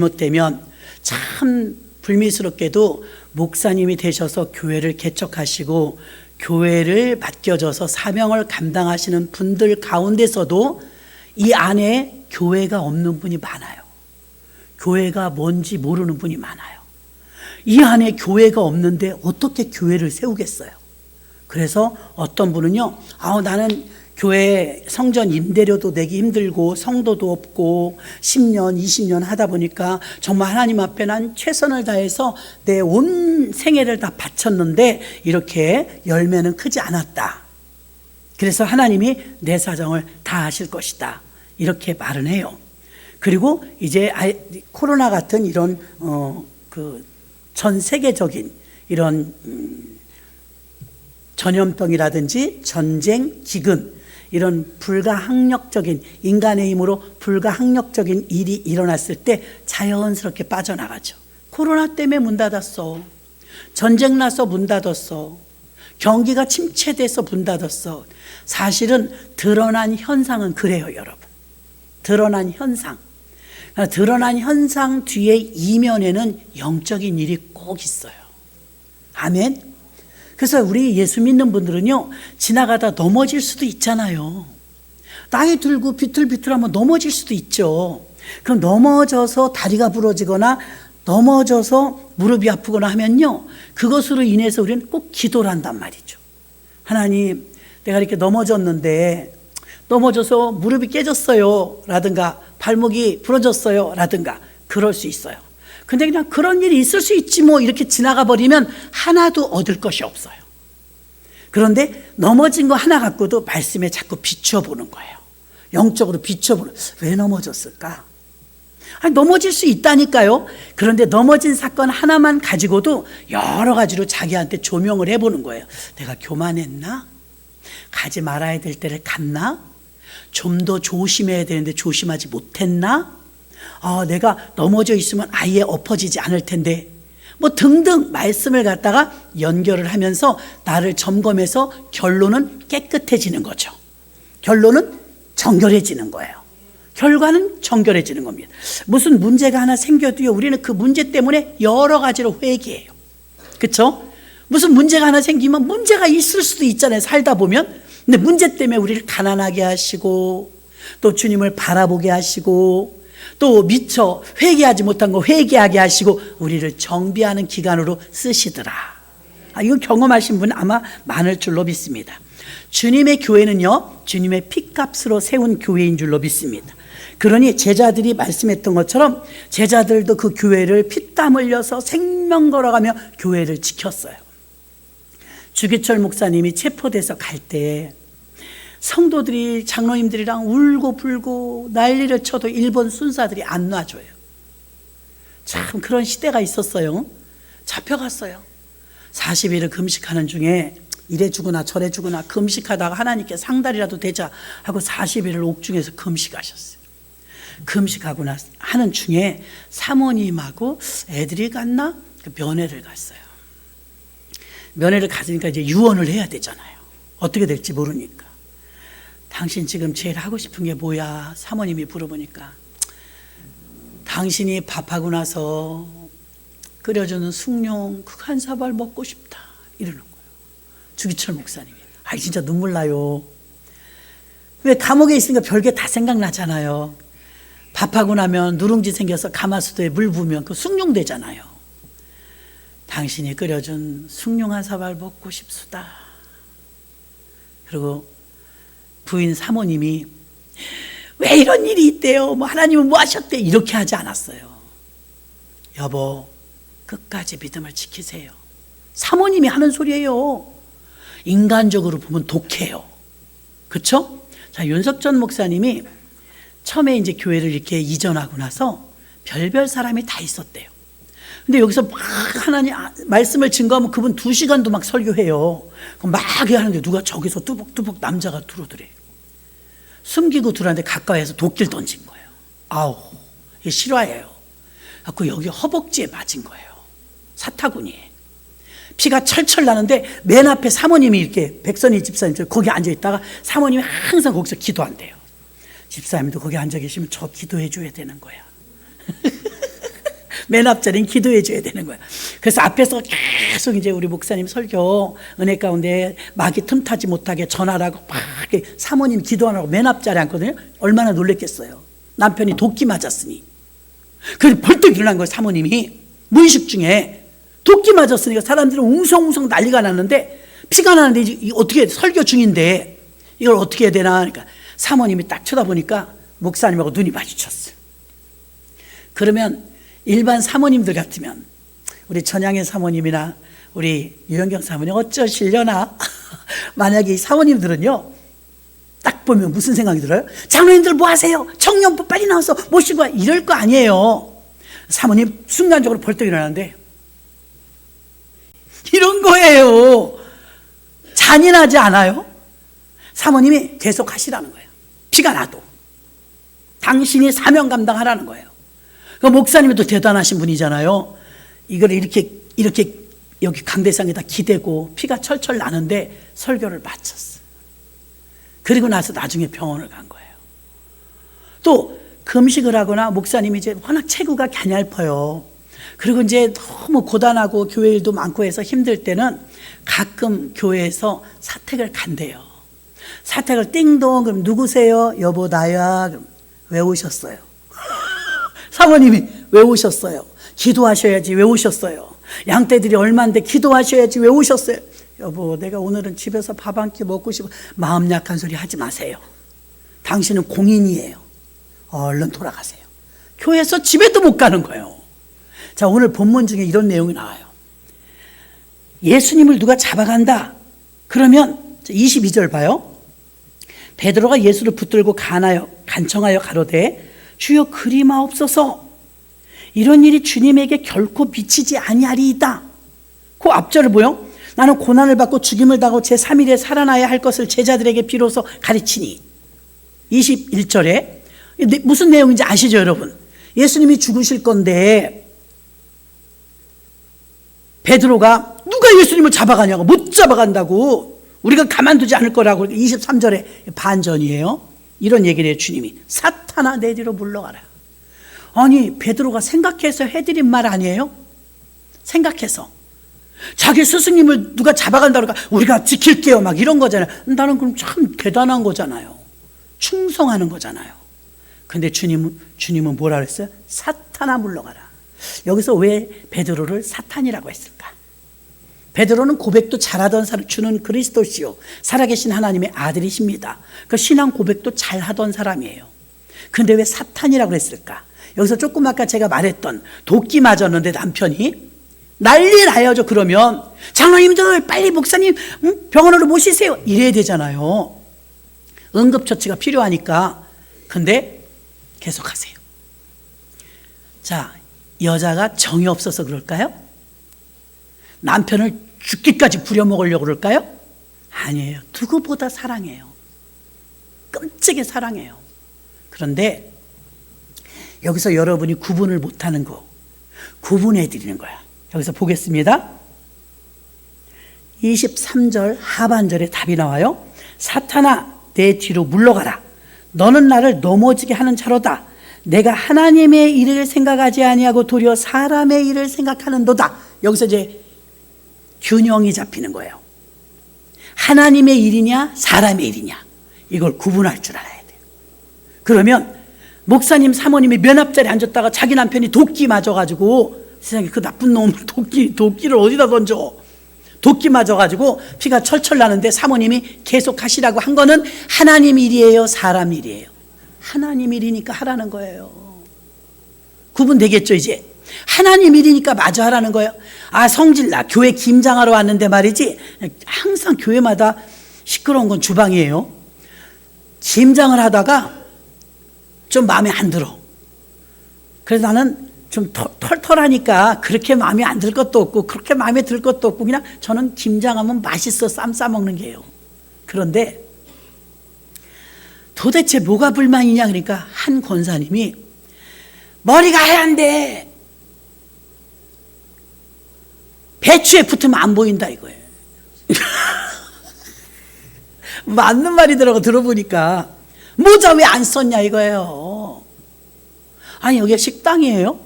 잘못되면 참 불미스럽게도 목사님이 되셔서 교회를 개척하시고 교회를 맡겨져서 사명을 감당하시는 분들 가운데서도 이 안에 교회가 없는 분이 많아요. 교회가 뭔지 모르는 분이 많아요. 이 안에 교회가 없는데 어떻게 교회를 세우겠어요? 그래서 어떤 분은요, 나는 교회 성전 임대료도 내기 힘들고 성도도 없고 10년, 20년 하다 보니까 정말 하나님 앞에 난 최선을 다해서 내 온 생애를 다 바쳤는데 이렇게 열매는 크지 않았다. 그래서 하나님이 내 사정을 다 아실 것이다. 이렇게 말은 해요. 그리고 이제 코로나 같은 이런 전 세계적인 이런 전염병이라든지 전쟁, 기근 이런 불가항력적인 인간의 힘으로 불가항력적인 일이 일어났을 때 자연스럽게 빠져나가죠. 코로나 때문에 문 닫았어. 전쟁 나서 문 닫았어. 경기가 침체돼서 문 닫았어. 사실은 드러난 현상은 그래요, 여러분. 드러난 현상. 드러난 현상 뒤에 이면에는 영적인 일이 꼭 있어요. 아멘. 그래서 우리 예수 믿는 분들은요, 지나가다 넘어질 수도 있잖아요. 나이 들고 비틀비틀하면 넘어질 수도 있죠. 그럼 넘어져서 다리가 부러지거나 넘어져서 무릎이 아프거나 하면요, 그것으로 인해서 우리는 꼭 기도를 한단 말이죠. 하나님, 내가 이렇게 넘어졌는데 넘어져서 무릎이 깨졌어요 라든가 발목이 부러졌어요 라든가 그럴 수 있어요. 근데 그냥 그런 일이 있을 수 있지 뭐 이렇게 지나가 버리면 하나도 얻을 것이 없어요. 그런데 넘어진 거 하나 갖고도 말씀에 자꾸 비춰보는 거예요. 영적으로 비춰보는, 왜 넘어졌을까? 넘어질 수 있다니까요. 그런데 넘어진 사건 하나만 가지고도 여러 가지로 자기한테 조명을 해보는 거예요. 내가 교만했나? 가지 말아야 될 때를 갔나? 좀 더 조심해야 되는데 조심하지 못했나? 내가 넘어져 있으면 아예 엎어지지 않을 텐데 뭐 등등 말씀을 갖다가 연결을 하면서 나를 점검해서 결론은 깨끗해지는 거죠. 결론은 정결해지는 거예요. 결과는 정결해지는 겁니다. 무슨 문제가 하나 생겨도요, 우리는 그 문제 때문에 여러 가지로 회개해요. 그렇죠? 무슨 문제가 하나 생기면 문제가 있을 수도 있잖아요, 살다 보면. 근데 문제 때문에 우리를 가난하게 하시고 또 주님을 바라보게 하시고 또 미처 회개하지 못한 거 회개하게 하시고 우리를 정비하는 기간으로 쓰시더라. 이거 경험하신 분 아마 많을 줄로 믿습니다. 주님의 교회는요, 주님의 피값으로 세운 교회인 줄로 믿습니다. 그러니 제자들이 말씀했던 것처럼 제자들도 그 교회를 피땀 흘려서 생명 걸어가며 교회를 지켰어요. 주기철 목사님이 체포돼서 갈 때 성도들이 장로님들이랑 울고 불고 난리를 쳐도 일본 순사들이 안 놔줘요. 참 그런 시대가 있었어요. 잡혀갔어요. 40일을 금식하는 중에 이래 주거나 저래 주거나 금식하다가 하나님께 상달이라도 되자 하고 40일을 옥중에서 금식하셨어요. 금식하고 하는 중에 사모님하고 애들이 갔나? 면회를 갔어요. 면회를 갔으니까 이제 유언을 해야 되잖아요. 어떻게 될지 모르니까. 당신 지금 제일 하고 싶은 게 뭐야? 사모님이 물어보니까 당신이 밥하고 나서 끓여주는 숭늉 그 한 사발 먹고 싶다 이러는 거예요. 주기철 목사님이. 진짜 눈물 나요. 왜 감옥에 있으니까 별게 다 생각나잖아요. 밥하고 나면 누룽지 생겨서 가마솥에 물 부으면 그 숭늉 되잖아요. 당신이 끓여준 숭늉 한 사발 먹고 싶수다. 그리고 부인 사모님이 왜 이런 일이 있대요? 하나님은 뭐 하셨대? 이렇게 하지 않았어요. 여보, 끝까지 믿음을 지키세요. 사모님이 하는 소리예요. 인간적으로 보면 독해요. 그렇죠? 자, 윤석전 목사님이 처음에 이제 교회를 이렇게 이전하고 나서 별별 사람이 다 있었대요. 근데 여기서 막 하나님 말씀을 증거하면 그분 2시간도 막 설교해요. 막 하는데 누가 저기서 뚜벅뚜벅 남자가 들어오더래. 숨기고 들어왔는데 가까이에서 도끼를 던진 거예요. 이게 실화예요. 그래서 여기 허벅지에 맞은 거예요. 사타구니에. 피가 철철 나는데 맨 앞에 사모님이 이렇게 백선희 집사님 거기 앉아 있다가 사모님이 항상 거기서 기도한대요. 집사님도 거기 앉아 계시면 저 기도해 줘야 되는 거야. 맨 앞자리는 기도해 줘야 되는 거야. 그래서 앞에서 계속 이제 우리 목사님 설교 은혜 가운데 막이 틈타지 못하게 전하라고 막 사모님 기도하라고 맨 앞자리에 앉거든요. 얼마나 놀랬겠어요. 남편이 도끼 맞았으니. 그래서 벌떡 일어난 거예요. 사모님이 무의식 중에 도끼 맞았으니까 사람들은 웅성웅성 난리가 났는데 피가 나는데 이제 어떻게 설교 중인데 이걸 어떻게 해야 되나 하니까 사모님이 딱 쳐다보니까 목사님하고 눈이 마주쳤어요. 그러면 일반 사모님들 같으면 우리 전양의 사모님이나 우리 유영경 사모님 어쩌시려나 만약에 이 사모님들은요 딱 보면 무슨 생각이 들어요? 장로님들 뭐 하세요? 청년부 빨리 나와서 모시고 와 이럴 거 아니에요. 사모님 순간적으로 벌떡 일어나는데 이런 거예요. 잔인하지 않아요? 사모님이 계속 하시라는 거예요. 피가 나도 당신이 사명 감당하라는 거예요. 그 목사님이 또 대단하신 분이잖아요. 이걸 이렇게 여기 강대상에다 기대고 피가 철철 나는데 설교를 마쳤어요. 그리고 나서 나중에 병원을 간 거예요. 또 금식을 하거나 목사님이 이제 워낙 체구가 갸냘퍼요. 그리고 이제 너무 고단하고 교회 일도 많고 해서 힘들 때는 가끔 교회에서 사택을 간대요. 사택을 띵동 그럼 누구세요? 여보 나야. 그럼 왜 오셨어요? 사모님이 왜 오셨어요? 기도하셔야지 왜 오셨어요? 양떼들이 얼만데 기도하셔야지 왜 오셨어요? 여보 내가 오늘은 집에서 밥 한 끼 먹고 싶어. 마음 약한 소리 하지 마세요. 당신은 공인이에요. 얼른 돌아가세요. 교회에서 집에도 못 가는 거예요. 자, 오늘 본문 중에 이런 내용이 나와요. 예수님을 누가 잡아간다 그러면 22절 봐요. 베드로가 예수를 붙들고 간청하여 가로되 주여 그리마옵소서 이런 일이 주님에게 결코 미치지 아니하리이다. 그 앞절을 보여? 나는 고난을 받고 죽임을 당하고 제3일에 살아나야 할 것을 제자들에게 비로소 가르치니. 21절에 무슨 내용인지 아시죠 여러분? 예수님이 죽으실 건데 베드로가 누가 예수님을 잡아가냐고. 못 잡아간다고. 우리가 가만두지 않을 거라고. 23절에 반전이에요. 이런 얘기를 해요. 주님이 사탄아 내 뒤로 물러가라. 아니 베드로가 생각해서 해드린 말 아니에요? 생각해서 자기 스승님을 누가 잡아간다 그러니까 우리가 지킬게요 막 이런 거잖아요. 나는 그럼 참 대단한 거잖아요. 충성하는 거잖아요. 근데 주님은 뭐라 그랬어요? 사탄아 물러가라. 여기서 왜 베드로를 사탄이라고 했을까? 베드로는 고백도 잘하던 사람, 주는 그리스도시요 살아계신 하나님의 아들이십니다. 그 신앙 고백도 잘하던 사람이에요. 근데 왜 사탄이라고 했을까? 여기서 조금 아까 제가 말했던 도끼 맞았는데 남편이 난리 나야죠. 그러면 장로님들 빨리 목사님 병원으로 모시세요 이래야 되잖아요. 응급처치가 필요하니까. 근데 계속하세요. 자, 여자가 정이 없어서 그럴까요? 남편을 죽기까지 부려먹으려고 그럴까요? 아니에요. 누구보다 사랑해요. 끔찍이 사랑해요. 그런데 여기서 여러분이 구분을 못하는 거 구분해 드리는 거야. 여기서 보겠습니다. 23절 하반절에 답이 나와요. 사탄아 내 뒤로 물러가라. 너는 나를 넘어지게 하는 자로다. 내가 하나님의 일을 생각하지 아니하고 도리어 사람의 일을 생각하는도다. 여기서 이제 균형이 잡히는 거예요. 하나님의 일이냐 사람의 일이냐 이걸 구분할 줄 알아야 돼요. 그러면 목사님 사모님이 면 앞자리에 앉았다가 자기 남편이 도끼 맞아가지고 세상에 그 나쁜 놈 도끼를 어디다 던져. 도끼 맞아가지고 피가 철철 나는데 사모님이 계속 하시라고 한 거는 하나님 일이에요 사람 일이에요? 하나님 일이니까 하라는 거예요. 구분되겠죠 이제? 하나님 일이니까 마저 하라는 거예요. 아 성질나 교회 김장하러 왔는데 말이지 항상 교회마다 시끄러운 건 주방이에요. 김장을 하다가 좀 마음에 안 들어. 그래서 나는 좀 털털하니까 그렇게 마음에 안 들 것도 없고 그렇게 마음에 들 것도 없고 그냥 저는 김장하면 맛있어 쌈 싸먹는 게요. 그런데 도대체 뭐가 불만이냐 그러니까 한 권사님이 머리가 하얀데 배추에 붙으면 안 보인다 이거예요. 맞는 말이더라고. 들어보니까 모자 왜 안 썼냐 이거예요. 아니 여기가 식당이에요?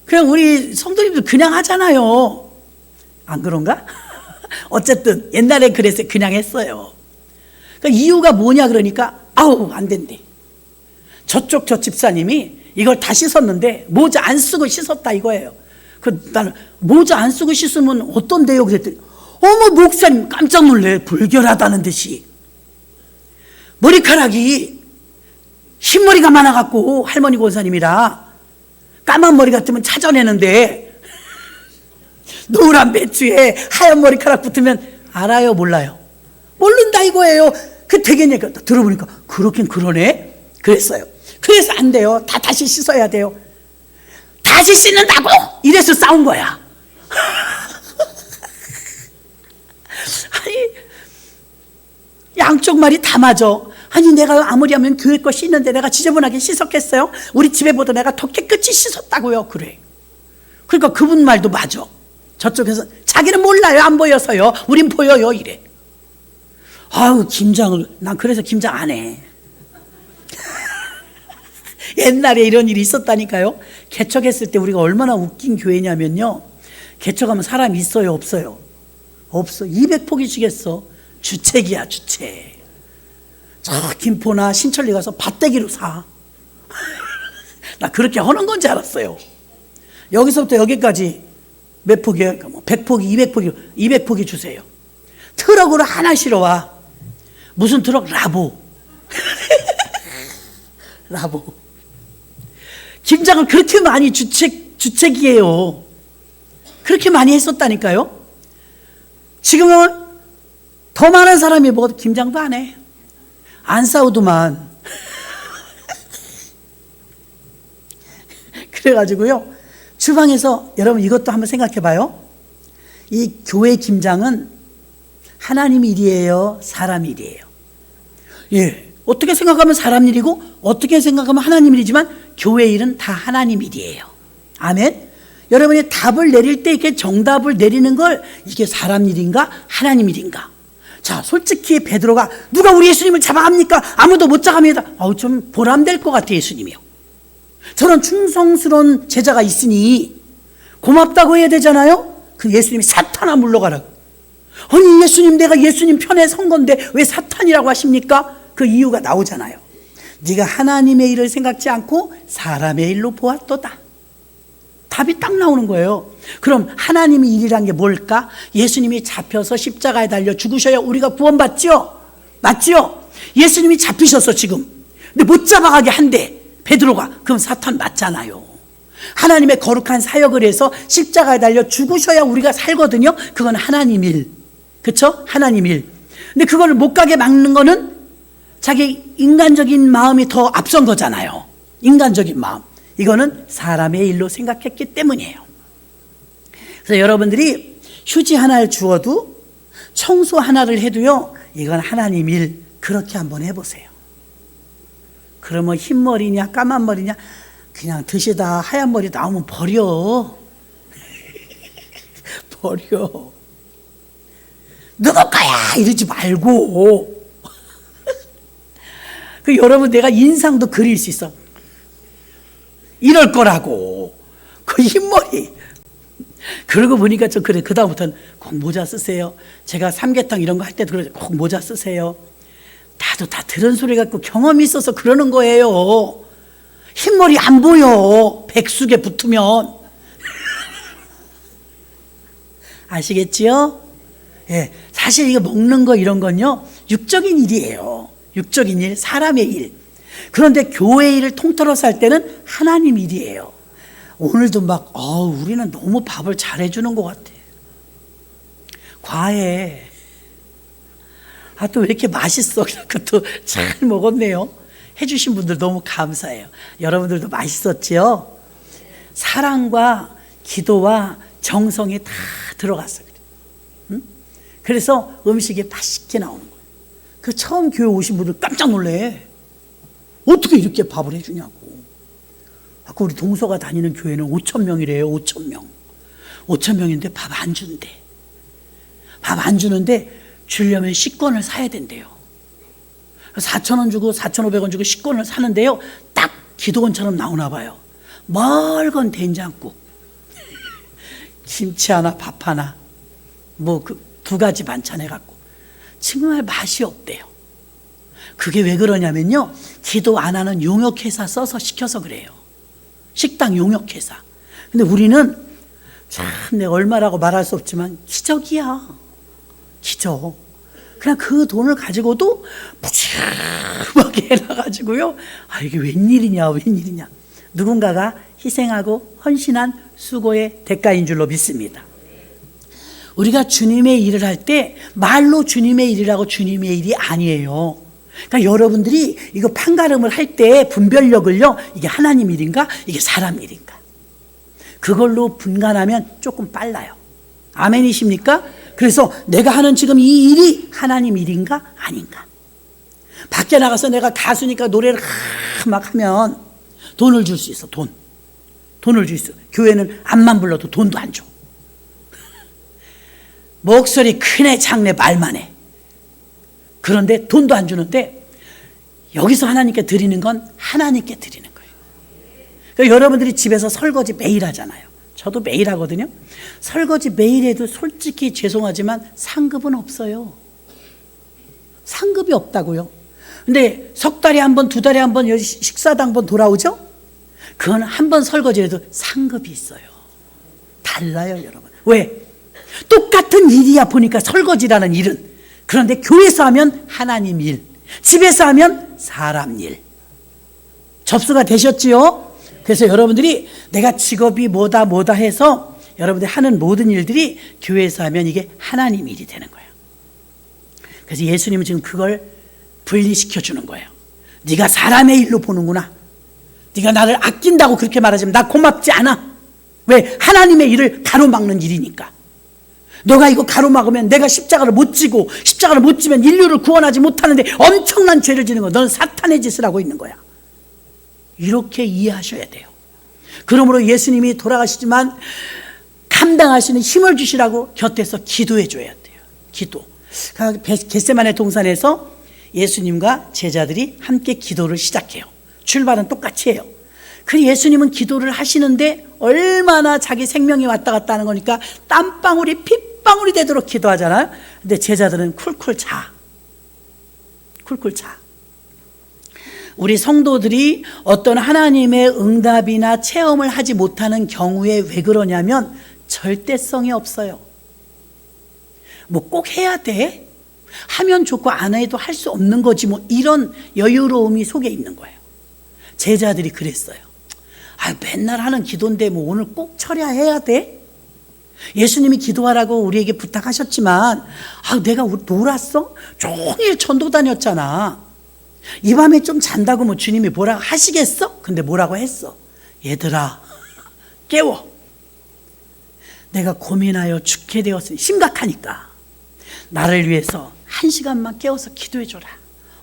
그냥 우리 성도님들 그냥 하잖아요. 안 그런가? 어쨌든 옛날에 그래서 그냥 했어요. 그러니까 이유가 뭐냐 그러니까 아우 안 된대. 저쪽 저 집사님이 이걸 다 씻었는데 모자 안 쓰고 씻었다 이거예요. 나는 모자 안 쓰고 씻으면 어떤데요? 그랬더니 어머 목사님 깜짝 놀래. 불결하다는 듯이 머리카락이 흰머리가 많아갖고 할머니 권사님이라 까만 머리 같으면 찾아내는데 노란 배추에 하얀 머리카락 붙으면 알아요 몰라요? 모른다 이거예요. 그 되겠냐니까 들어보니까 그렇긴 그러네 그랬어요. 그래서 안 돼요. 다시 씻어야 돼요. 다시 씻는다고 이래서 싸운 거야. 아니 양쪽 말이 다 맞아. 아니 내가 아무리 하면 교회 거 씻는데 내가 지저분하게 씻었겠어요? 우리 집에보다 내가 더 깨끗이 씻었다고요. 그래. 그러니까 그분 말도 맞아. 저쪽에서 자기는 몰라요. 안 보여서요. 우린 보여요. 이래. 아우 김장을 난 그래서 김장 안 해. 옛날에 이런 일이 있었다니까요. 개척했을 때 우리가 얼마나 웃긴 교회냐면요. 개척하면 사람이 있어요 없어요? 없어. 200포기씩했어. 주책이야 주책. 저 김포나 신천리 가서 밭대기로 사. 나 그렇게 하는 건지 알았어요. 여기서부터 여기까지 몇 포기야? 100포기 200포기 주세요. 트럭으로 하나 실어와. 무슨 트럭? 라보. 라보. 김장을 그렇게 많이 주책이에요. 그렇게 많이 했었다니까요. 지금은 더 많은 사람이 먹어도 김장도 안 해. 안 싸우더만. 그래가지고요. 주방에서 여러분 이것도 한번 생각해 봐요. 이 교회 김장은 하나님 일이에요? 사람 일이에요? 예. 어떻게 생각하면 사람 일이고 어떻게 생각하면 하나님 일이지만 교회 일은 다 하나님 일이에요. 아멘. 여러분이 답을 내릴 때 이렇게 정답을 내리는 걸 이게 사람 일인가 하나님 일인가? 자, 솔직히 베드로가 누가 우리 예수님을 잡아갑니까? 아무도 못 잡아갑니다. 좀 보람될 것 같아 예수님이요. 저런 충성스러운 제자가 있으니 고맙다고 해야 되잖아요. 그 예수님이 사탄아 물러가라고. 아니 예수님 내가 예수님 편에 선 건데 왜 사탄이라고 하십니까? 그 이유가 나오잖아요. 네가 하나님의 일을 생각지 않고 사람의 일로 보았도다. 답이 딱 나오는 거예요. 그럼 하나님의 일이란 게 뭘까? 예수님이 잡혀서 십자가에 달려 죽으셔야 우리가 구원받지요? 맞지요? 예수님이 잡히셨어 지금. 근데 못 잡아가게 한대 베드로가. 그럼 사탄 맞잖아요. 하나님의 거룩한 사역을 해서 십자가에 달려 죽으셔야 우리가 살거든요. 그건 하나님 일. 그렇죠? 하나님 일. 근데 그걸 못 가게 막는 거는 자기 인간적인 마음이 더 앞선 거잖아요. 인간적인 마음. 이거는 사람의 일로 생각했기 때문이에요. 그래서 여러분들이 휴지 하나를 주어도 청소 하나를 해도요, 이건 하나님 일. 그렇게 한번 해보세요. 그러면 흰머리냐 까만 머리냐 그냥 드시다 하얀 머리 나오면 버려. 버려. 누구 거야 이러지 말고. 그 여러분 내가 인상도 그릴 수 있어. 이럴 거라고. 그 흰머리. 그러고 보니까 좀 그래. 그 다음부터는 꼭 모자 쓰세요. 제가 삼계탕 이런 거 할 때도 그러죠. 꼭 모자 쓰세요. 나도 다 들은 소리 갖고 경험이 있어서 그러는 거예요. 흰머리 안 보여. 백숙에 붙으면. 아시겠지요? 예, 사실 이거 먹는 거 이런 건요, 육적인 일이에요. 육적인 일, 사람의 일. 그런데 교회 일을 통틀어서 할 때는 하나님 일이에요. 오늘도 막 우리는 너무 밥을 잘해주는 것 같아. 과해. 또 왜 이렇게 맛있어. 그것도 잘 먹었네요. 해주신 분들 너무 감사해요. 여러분들도 맛있었지요? 사랑과 기도와 정성이 다 들어갔어요. 응? 그래서 음식이 맛있게 나오는 거예요. 그 처음 교회 오신 분들 깜짝 놀래. 어떻게 이렇게 밥을 해주냐고. 아까 우리 동서가 다니는 교회는 5,000명이래요. 5,000명. 5,000명인데 밥 안 준대. 밥 안 주는데 주려면 식권을 사야 된대요. 4,000원 주고 4,500원 주고 식권을 사는데요, 딱 기도원처럼 나오나 봐요. 맑은 된장국. 김치 하나 밥 하나 뭐 그 두 가지 반찬 해갖고 정말 맛이 없대요. 그게 왜 그러냐면요, 기도 안 하는 용역회사 써서 시켜서 그래요. 식당 용역회사. 근데 우리는 참 내가 얼마라고 말할 수 없지만 기적이야. 기적. 그냥 그 돈을 가지고도 무지하게 해놔가지고요, 아 이게 웬일이냐 웬일이냐. 누군가가 희생하고 헌신한 수고의 대가인 줄로 믿습니다. 우리가 주님의 일을 할 때 말로 주님의 일이라고 주님의 일이 아니에요. 그러니까 여러분들이 이거 판가름을 할 때 분별력을요, 이게 하나님 일인가 이게 사람 일인가 그걸로 분간하면 조금 빨라요. 아멘이십니까? 그래서 내가 하는 지금 이 일이 하나님 일인가 아닌가. 밖에 나가서 내가 가수니까 노래를 막 하면 돈을 줄 수 있어. 돈을 줄 수 있어. 교회는 암만 불러도 돈도 안 줘. 목소리 크네 작네 말만 해. 그런데 돈도 안 주는데 여기서 하나님께 드리는 건 하나님께 드리는 거예요. 그러니까 여러분들이 집에서 설거지 매일 하잖아요. 저도 매일 하거든요. 설거지 매일 해도 솔직히 죄송하지만 상급은 없어요. 상급이 없다고요. 근데 석 달에 한 번, 두 달에 한 번 식사당 번 돌아오죠? 그건 한 번 설거지해도 상급이 있어요. 달라요, 여러분. 왜? 똑같은 일이야 보니까 설거지라는 일은. 그런데 교회에서 하면 하나님 일, 집에서 하면 사람 일. 접수가 되셨지요? 그래서 여러분들이 내가 직업이 뭐다 해서 여러분들이 하는 모든 일들이 교회에서 하면 이게 하나님 일이 되는 거예요. 그래서 예수님은 지금 그걸 분리시켜 주는 거예요. 네가 사람의 일로 보는구나. 네가 나를 아낀다고 그렇게 말하지만 나 고맙지 않아. 왜? 하나님의 일을 가로막는 일이니까. 너가 이거 가로막으면 내가 십자가를 못 지고, 십자가를 못 지면 인류를 구원하지 못하는데 엄청난 죄를 지는 거야. 너는 사탄의 짓을 하고 있는 거야. 이렇게 이해하셔야 돼요. 그러므로 예수님이 돌아가시지만 감당하시는 힘을 주시라고 곁에서 기도해 줘야 돼요. 기도. 겟세마네 동산에서 예수님과 제자들이 함께 기도를 시작해요. 출발은 똑같이 해요. 그 예수님은 기도를 하시는데 얼마나 자기 생명이 왔다 갔다 하는 거니까 땀방울이 핏방울이 되도록 기도하잖아요. 근데 제자들은 쿨쿨 자. 우리 성도들이 어떤 하나님의 응답이나 체험을 하지 못하는 경우에 왜 그러냐면 절대성이 없어요. 뭐 꼭 해야 돼? 하면 좋고 안 해도 할 수 없는 거지 뭐, 이런 여유로움이 속에 있는 거예요. 제자들이 그랬어요. 아, 맨날 하는 기도인데 뭐 오늘 꼭 철야해야 돼? 예수님이 기도하라고 우리에게 부탁하셨지만, 아, 내가 놀았어? 종일 전도 다녔잖아. 이 밤에 좀 잔다고 뭐 주님이 뭐라고 하시겠어? 근데 뭐라고 했어? 얘들아, 깨워. 내가 고민하여 죽게 되었으니, 심각하니까 나를 위해서 1시간만 깨워서 기도해줘라.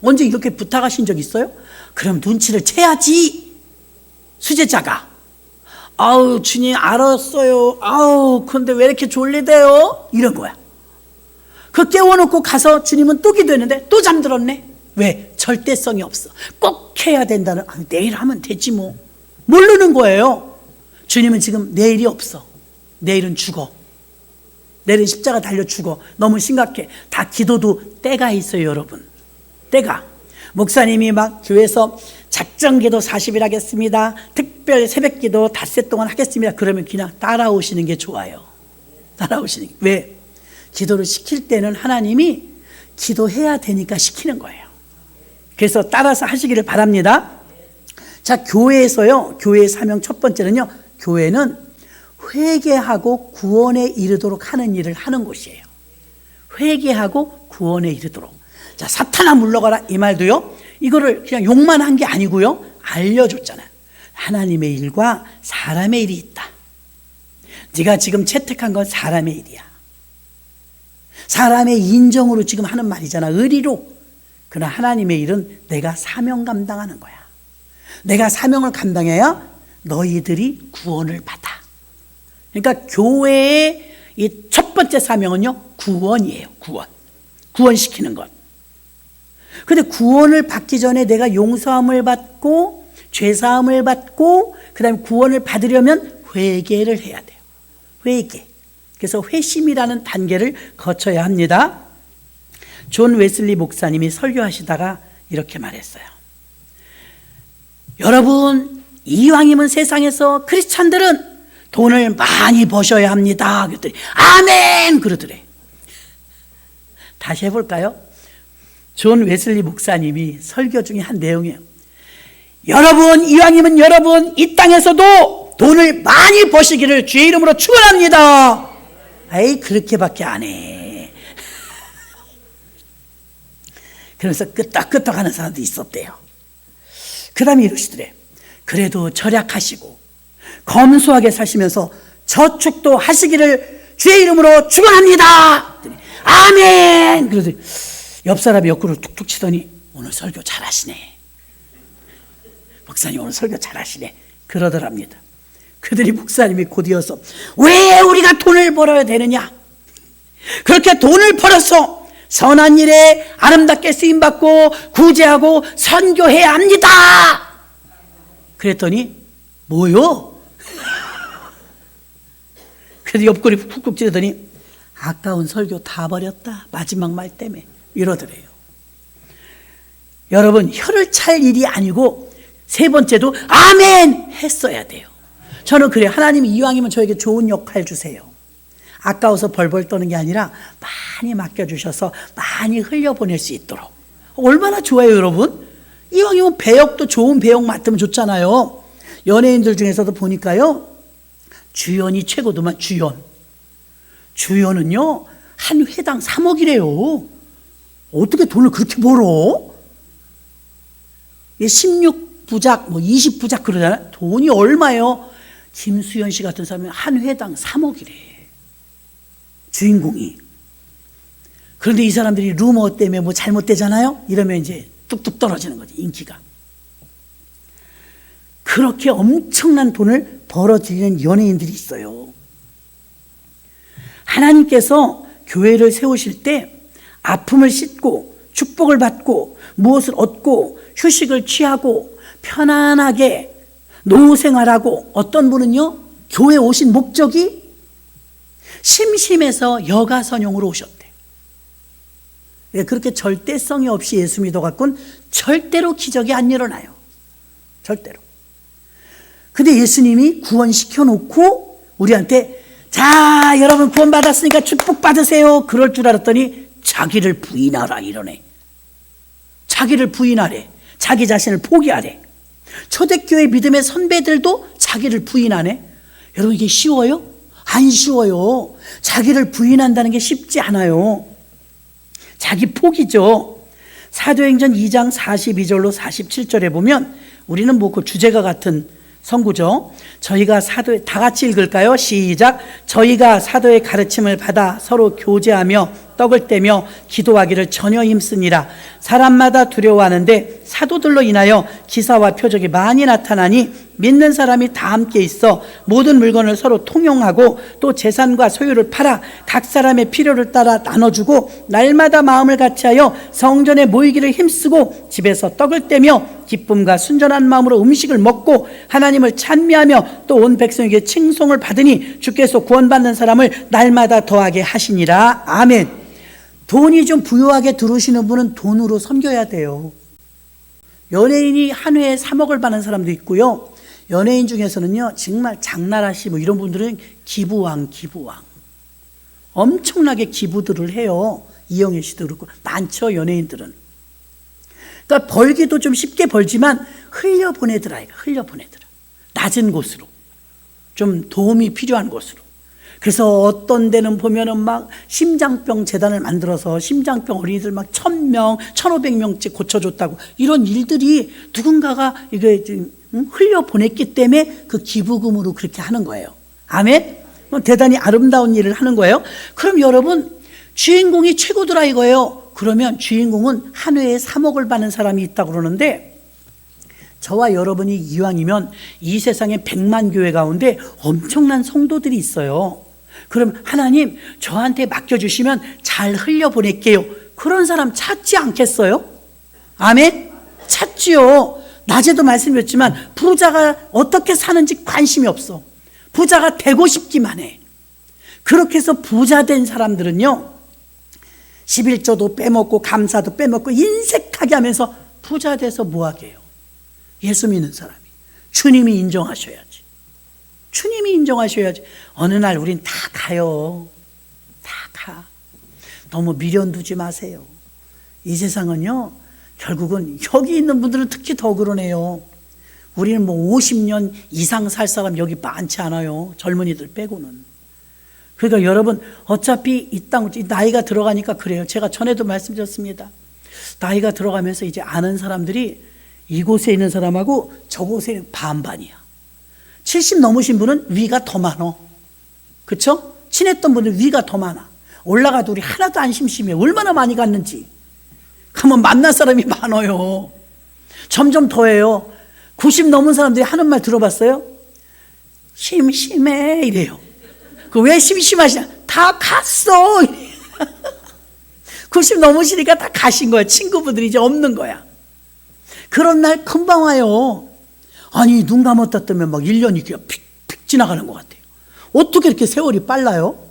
언제 이렇게 부탁하신 적 있어요? 그럼 눈치를 채야지. 수제자가, 아우 주님 알았어요. 아우 근데 왜 이렇게 졸리대요? 이런 거야. 그 깨워놓고 가서 주님은 또 기도했는데 또 잠들었네. 왜? 절대성이 없어. 꼭 해야 된다는, 아, 내일 하면 되지 뭐. 모르는 거예요. 주님은 지금 내일이 없어. 내일은 죽어. 내일은 십자가 달려 죽어. 너무 심각해. 다 기도도 때가 있어요, 여러분. 때가. 목사님이 막 교회에서 작정기도 40일 하겠습니다. 특별 새벽기도 닷새 동안 하겠습니다. 그러면 그냥 따라오시는 게 좋아요. 따라오시는 게. 왜? 기도를 시킬 때는 하나님이 기도해야 되니까 시키는 거예요. 그래서 따라서 하시기를 바랍니다. 자, 교회에서요, 교회의 사명 첫 번째는요, 교회는 회개하고 구원에 이르도록 하는 일을 하는 곳이에요. 회개하고 구원에 이르도록. 자, 사탄아 물러가라 이 말도요, 이거를 그냥 욕만 한 게 아니고요, 알려줬잖아요. 하나님의 일과 사람의 일이 있다. 네가 지금 채택한 건 사람의 일이야. 사람의 인정으로 지금 하는 말이잖아. 의리로. 그러나 하나님의 일은 내가 사명 감당하는 거야. 내가 사명을 감당해야 너희들이 구원을 받아. 그러니까 교회의 이 첫 번째 사명은요, 구원이에요. 구원시키는 것. 근데 구원을 받기 전에 내가 용서함을 받고 죄사함을 받고 그 다음에 구원을 받으려면 회개를 해야 돼요. 회개. 그래서 회심이라는 단계를 거쳐야 합니다. 존 웨슬리 목사님이 설교하시다가 이렇게 말했어요. 여러분, 이왕이면 세상에서 크리스찬들은 돈을 많이 버셔야 합니다. 그랬더니 아멘! 그러더래. 다시 해볼까요? 존 웨슬리 목사님이 설교 중에 한 내용이에요. 여러분, 이왕이면 여러분 이 땅에서도 돈을 많이 버시기를 주의 이름으로 축원합니다. 에이, 그렇게밖에 안 해. 그래서 끄떡끄떡 하는 사람도 있었대요. 그 다음에 이러시더래. 그래도 절약하시고 검소하게 사시면서 저축도 하시기를 주의 이름으로 축원합니다. 아멘. 그래서 옆 사람이 옆구리를 툭툭 치더니 오늘 설교 잘하시네. 목사님 오늘 설교 잘하시네. 그러더랍니다. 그들이 목사님이 곧이어서 왜 우리가 돈을 벌어야 되느냐? 그렇게 돈을 벌어서 선한 일에 아름답게 쓰임받고 구제하고 선교해야 합니다. 그랬더니 뭐요? 그래서 옆구리 푹푹 찌르더니 아까운 설교 다 버렸다. 마지막 말 때문에 이러더래요. 여러분, 혀를 찰 일이 아니고 세 번째도 아멘 했어야 돼요. 저는 그래요. 하나님이 이왕이면 저에게 좋은 역할 주세요. 아까워서 벌벌 떠는 게 아니라 많이 맡겨주셔서 많이 흘려보낼 수 있도록. 얼마나 좋아요, 여러분? 이왕이면 배역도 좋은 배역 맡으면 좋잖아요. 연예인들 중에서도 보니까요, 주연이 최고도만 주연은요 한 회당 3억이래요. 어떻게 돈을 그렇게 벌어? 16부작, 20부작 그러잖아요. 돈이 얼마예요? 김수현 씨 같은 사람은 한 회당 3억이래. 주인공이. 그런데 이 사람들이 루머 때문에 뭐 잘못되잖아요? 이러면 이제 뚝뚝 떨어지는 거지, 인기가. 그렇게 엄청난 돈을 벌어들이는 연예인들이 있어요. 하나님께서 교회를 세우실 때 아픔을 싣고 축복을 받고 무엇을 얻고 휴식을 취하고 편안하게 노후 생활하고, 어떤 분은요 교회 오신 목적이 심심해서 여가 선용으로 오셨대. 그렇게 절대성이 없이 예수 믿어갖고는 절대로 기적이 안 일어나요. 절대로. 근데 예수님이 구원시켜 놓고 우리한테 자, 여러분 구원 받았으니까 축복 받으세요. 그럴 줄 알았더니 자기를 부인하라 이러네. 자기를 부인하래. 자기 자신을 포기하래. 초대교회 믿음의 선배들도 자기를 부인하네. 여러분, 이게 쉬워요? 안 쉬워요. 자기를 부인한다는 게 쉽지 않아요. 자기 포기죠. 사도행전 2장 42절로 47절에 보면, 우리는 뭐 그 주제가 같은 선구죠. 저희가 사도의, 다 같이 읽을까요? 시작. 저희가 사도의 가르침을 받아 서로 교제하며 떡을 떼며 기도하기를 전혀 힘쓰니라. 사람마다 두려워하는데 사도들로 인하여 기사와 표적이 많이 나타나니 믿는 사람이 다 함께 있어 모든 물건을 서로 통용하고 또 재산과 소유를 팔아 각 사람의 필요를 따라 나눠주고 날마다 마음을 같이하여 성전에 모이기를 힘쓰고 집에서 떡을 떼며 기쁨과 순전한 마음으로 음식을 먹고 하나님을 찬미하며 또 온 백성에게 칭송을 받으니 주께서 구원받는 사람을 날마다 더하게 하시니라. 아멘. 돈이 좀 부유하게 들어오시는 분은 돈으로 섬겨야 돼요. 연예인이 한 회에 3억을 받는 사람도 있고요. 연예인 중에서는요, 정말 장나라 씨 뭐 이런 분들은 기부왕. 엄청나게 기부들을 해요. 이영애 씨도 그렇고 많죠, 연예인들은. 그러니까 벌기도 좀 쉽게 벌지만 흘려보내더라. 낮은 곳으로. 좀 도움이 필요한 곳으로. 그래서 어떤 데는 보면은 막 심장병 재단을 만들어서 심장병 어린이들 막 1000명, 1500명씩 고쳐줬다고, 이런 일들이 누군가가 이게 흘려보냈기 때문에 그 기부금으로 그렇게 하는 거예요. 아멘? 대단히 아름다운 일을 하는 거예요. 그럼 여러분, 주인공이 최고더라 이거예요. 그러면 주인공은 한 회에 3억을 받는 사람이 있다고 그러는데, 저와 여러분이 이왕이면 이 세상에 100만 교회 가운데 엄청난 성도들이 있어요. 그럼 하나님 저한테 맡겨주시면 잘 흘려보낼게요. 그런 사람 찾지 않겠어요? 아멘? 찾지요. 낮에도 말씀드렸지만 부자가 어떻게 사는지 관심이 없어. 부자가 되고 싶기만 해. 그렇게 해서 부자 된 사람들은요, 11조도 빼먹고 감사도 빼먹고 인색하게 하면서 부자 돼서 뭐하게 해요? 예수 믿는 사람이. 주님이 인정하셔야지. 주님이 인정하셔야지. 어느 날 우린 다 가요. 다 가. 너무 미련 두지 마세요. 이 세상은요, 결국은 여기 있는 분들은 특히 더 그러네요. 우리는 뭐 50년 이상 살 사람 여기 많지 않아요. 젊은이들 빼고는. 그러니까 여러분, 어차피 이 땅, 나이가 들어가니까 그래요. 제가 전에도 말씀드렸습니다. 나이가 들어가면서 이제 아는 사람들이 이곳에 있는 사람하고 저곳에 있는 반반이야. 70 넘으신 분은 위가 더 많어. 그쵸? 친했던 분은 위가 더 많아. 올라가도 우리 하나도 안 심심해. 얼마나 많이 갔는지. 그러면 만날 사람이 많아요. 점점 더해요. 90 넘은 사람들이 하는 말 들어봤어요? 심심해 이래요. 그 왜 심심하시냐? 다 갔어. 90 넘으시니까 다 가신 거야. 친구분들이 이제 없는 거야. 그런 날 금방 와요. 아니, 눈 감았다 뜨면 막 1년이 그냥 픽픽 지나가는 것 같아요. 어떻게 이렇게 세월이 빨라요?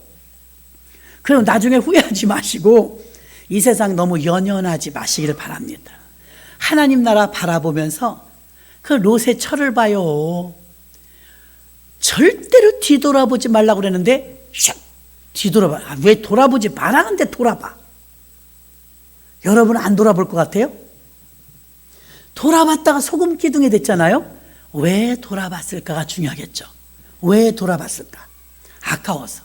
그럼 나중에 후회하지 마시고 이 세상 너무 연연하지 마시기를 바랍니다. 하나님 나라 바라보면서 그 롯의 철을 봐요. 절대로 뒤돌아보지 말라고 그랬는데 샥 뒤돌아봐. 왜 돌아보지 말라는데 돌아봐. 여러분 안 돌아볼 것 같아요? 돌아봤다가 소금 기둥이 됐잖아요. 왜 돌아봤을까가 중요하겠죠. 왜 돌아봤을까? 아까워서.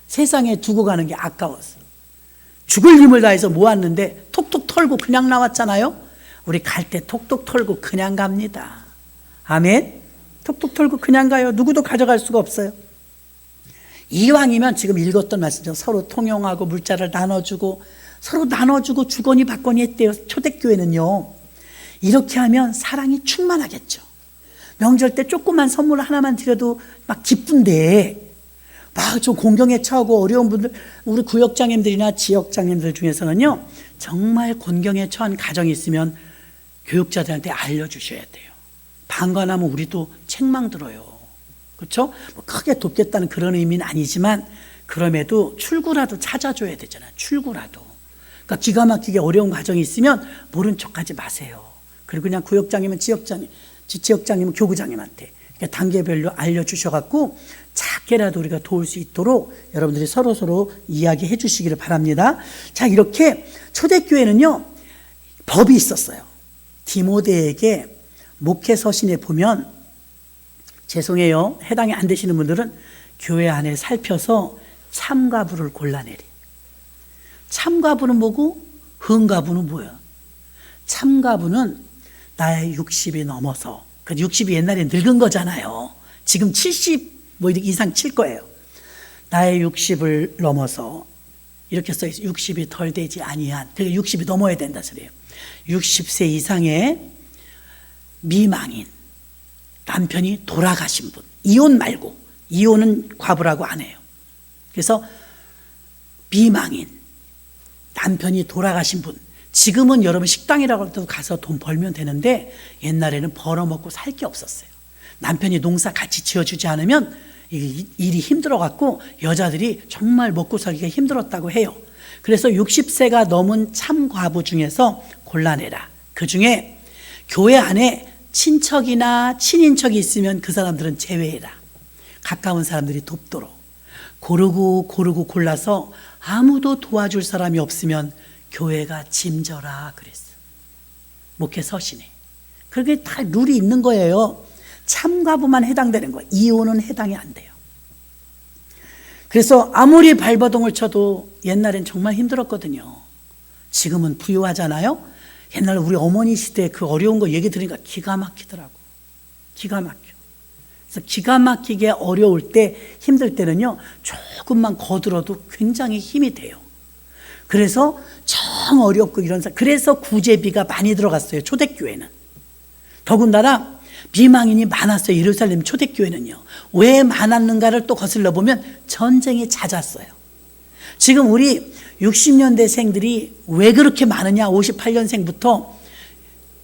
세상에 두고 가는 게 아까워서. 죽을 힘을 다해서 모았는데 톡톡 털고 그냥 나왔잖아요. 우리 갈 때 톡톡 털고 그냥 갑니다. 아멘. 톡톡 털고 그냥 가요. 누구도 가져갈 수가 없어요. 이왕이면 지금 읽었던 말씀처럼 서로 통용하고 물자를 나눠주고 서로 나눠주고 주거니 받거니 했대요. 초대교회는요. 이렇게 하면 사랑이 충만하겠죠. 명절 때 조그만 선물 하나만 드려도 막 기쁜데 막 좀 공경에 처하고 어려운 분들, 우리 구역장님들이나 지역장님들 중에서는요, 정말 곤경에 처한 가정이 있으면 교육자들한테 알려주셔야 돼요. 방관하면 우리도 책망 들어요. 그렇죠? 뭐 크게 돕겠다는 그런 의미는 아니지만 그럼에도 출구라도 찾아줘야 되잖아요. 출구라도. 그러니까 기가 막히게 어려운 가정이 있으면 모른 척하지 마세요. 그리고 그냥 구역장님은 지역장님, 지역장님은 교구장님한테 단계별로 알려주셔갖고 작게라도 우리가 도울 수 있도록 여러분들이 서로서로 이야기해 주시기를 바랍니다. 자, 이렇게 초대교회는요, 법이 있었어요. 디모데에게 목회 서신에 보면, 죄송해요, 해당이 안 되시는 분들은 교회 안에 살펴서 참가부를 골라내리. 참가부는 뭐고 흥가부는 뭐야? 참가부는 나의 60이 넘어서, 그 60이 옛날에 늙은 거잖아요. 지금 70 뭐 이상 칠 거예요. 나의 60을 넘어서, 이렇게 써있어요. 60이 덜 되지 아니한, 그러니까 60이 넘어야 된다 소리예요. 60세 이상의 미망인, 남편이 돌아가신 분, 이혼 말고, 이혼은 과부라고 안 해요. 그래서 미망인, 남편이 돌아가신 분, 지금은 여러분 식당이라고 해도 가서 돈 벌면 되는데 옛날에는 벌어먹고 살 게 없었어요. 남편이 농사 같이 지어주지 않으면 일이 힘들어갖고 여자들이 정말 먹고 살기가 힘들었다고 해요. 그래서 60세가 넘은 참과부 중에서 골라내라. 그 중에 교회 안에 친척이나 친인척이 있으면 그 사람들은 제외해라. 가까운 사람들이 돕도록. 고르고 골라서 아무도 도와줄 사람이 없으면 교회가 짐져라 그랬어. 목회 서신에. 그렇게 다 룰이 있는 거예요. 참가부만 해당되는 거예요. 이혼은 해당이 안 돼요. 그래서 아무리 발버둥을 쳐도 옛날엔 정말 힘들었거든요. 지금은 부유하잖아요. 옛날 우리 어머니 시대에 그 어려운 거 얘기 들으니까 기가 막히더라고. 기가 막혀. 그래서 기가 막히게 어려울 때, 힘들 때는요, 조금만 거들어도 굉장히 힘이 돼요. 그래서 정 어렵고 그래서 구제비가 많이 들어갔어요. 초대교회는. 더군다나 비망인이 많았어요. 예루살렘 초대교회는요. 왜 많았는가를 또 거슬러 보면 전쟁이 잦았어요. 지금 우리 60년대생들이 왜 그렇게 많으냐? 58년생부터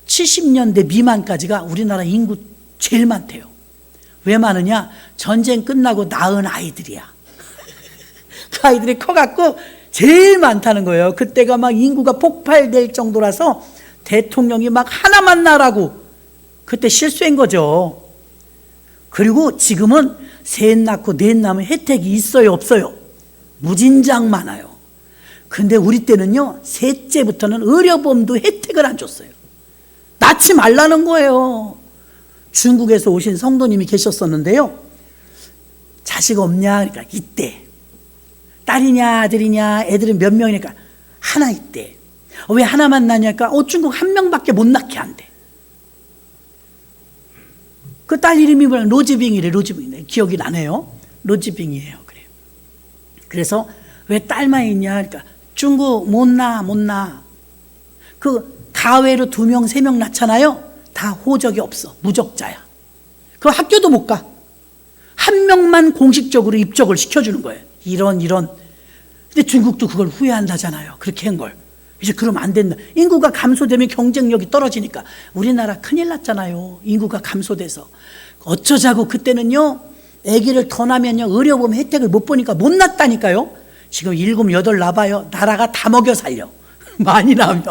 70년대 미만까지가 우리나라 인구 제일 많대요. 왜 많으냐? 전쟁 끝나고 낳은 아이들이야. 그 아이들이 커갖고 제일 많다는 거예요. 그때가 막 인구가 폭발될 정도라서 대통령이 막 하나만 나라고 그때 실수한 거죠. 그리고 지금은 셋 낳고 넷 낳으면 혜택이 있어요, 없어요? 무진장 많아요. 근데 우리 때는요, 셋째부터는 의료보험도 혜택을 안 줬어요. 낳지 말라는 거예요. 중국에서 오신 성도님이 계셨었는데요, 자식 없냐? 그러니까 있대. 딸이냐 아들이냐, 애들은 몇 명이니까 하나 있대. 왜 하나만 낳냐니까 중국 한 명밖에 못 낳게 한대. 그 딸 이름이 뭐야? 로즈빙이래. 로즈빙. 기억이 나네요. 로즈빙이에요. 그래요. 그래서 왜 딸만 있냐? 그러니까 중국 못 낳아. 그 가외로 2명 3명 낳잖아요. 다 호적이 없어. 무적자야. 그 학교도 못 가. 한 명만 공식적으로 입적을 시켜주는 거예요. 이런. 근데 중국도 그걸 후회한다잖아요. 그렇게 한 걸. 이제 그러면 안 된다. 인구가 감소되면 경쟁력이 떨어지니까. 우리나라 큰일 났잖아요. 인구가 감소돼서. 어쩌자고 그때는요, 아기를 더 낳으면요, 의료보험 혜택을 못 보니까 못 낳았다니까요. 지금 7, 8 낳아봐요. 나라가 다 먹여 살려. 많이 낳으면.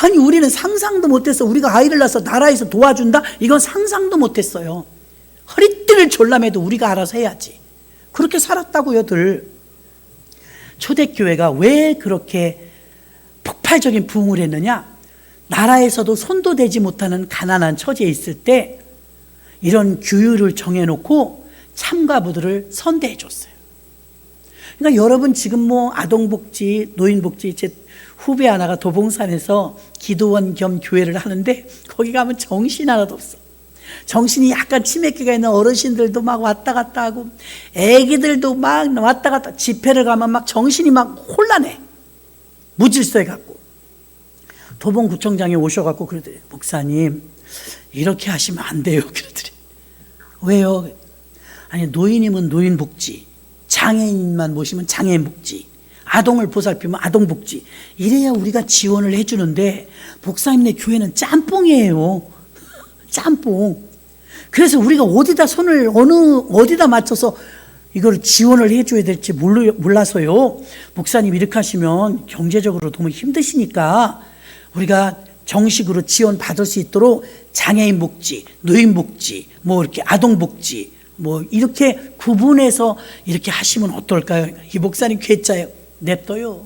아니, 우리는 상상도 못했어. 우리가 아이를 낳아서 나라에서 도와준다? 이건 상상도 못했어요. 허리띠를 졸라매도 우리가 알아서 해야지. 그렇게 살았다고요, 들. 초대교회가 왜 그렇게 폭발적인 부흥을 했느냐? 나라에서도 손도 대지 못하는 가난한 처지에 있을 때 이런 규율을 정해놓고 참가부들을 선대해 줬어요. 그러니까 여러분 지금 뭐 아동복지, 노인복지, 제 후배 하나가 도봉산에서 기도원 겸 교회를 하는데 거기 가면 정신 하나도 없어. 정신이 약간 치매기가 있는 어르신들도 막 왔다 갔다 하고 애기들도 막 왔다 갔다, 집회를 가면 막 정신이 막 혼란해. 무질서해 갖고. 도봉구청장이 오셔갖고 그러더래요. 목사님, 이렇게 하시면 안 돼요. 그러더래. 왜요? 아니, 노인이면 노인복지, 장애인만 모시면 장애인복지, 아동을 보살피면 아동복지, 이래야 우리가 지원을 해주는데 목사님네 교회는 짬뽕이에요. 짬뽕. 그래서 우리가 어디다 손을 어디다 맞춰서 이걸 지원을 해줘야 될지 몰라서요. 목사님 이렇게 하시면 경제적으로 너무 힘드시니까 우리가 정식으로 지원 받을 수 있도록 장애인 복지, 노인 복지, 뭐 이렇게 아동 복지, 뭐 이렇게 구분해서 이렇게 하시면 어떨까요? 이 목사님 괴짜예요. 냅둬요.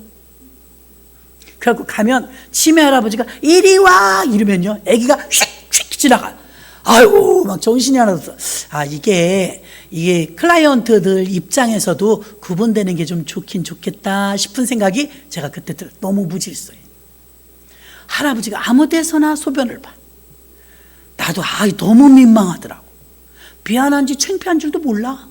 그래갖고 가면 치매 할아버지가 이리 와 이러면요, 아기가 휙휙 지나가. 아이고, 막 정신이 하나도 없어. 이게 클라이언트들 입장에서도 구분되는 게 좀 좋긴 좋겠다 싶은 생각이 제가 그때 너무 무질서해. 할아버지가 아무 데서나 소변을 봐. 나도 너무 민망하더라고. 미안한지 창피한 줄도 몰라.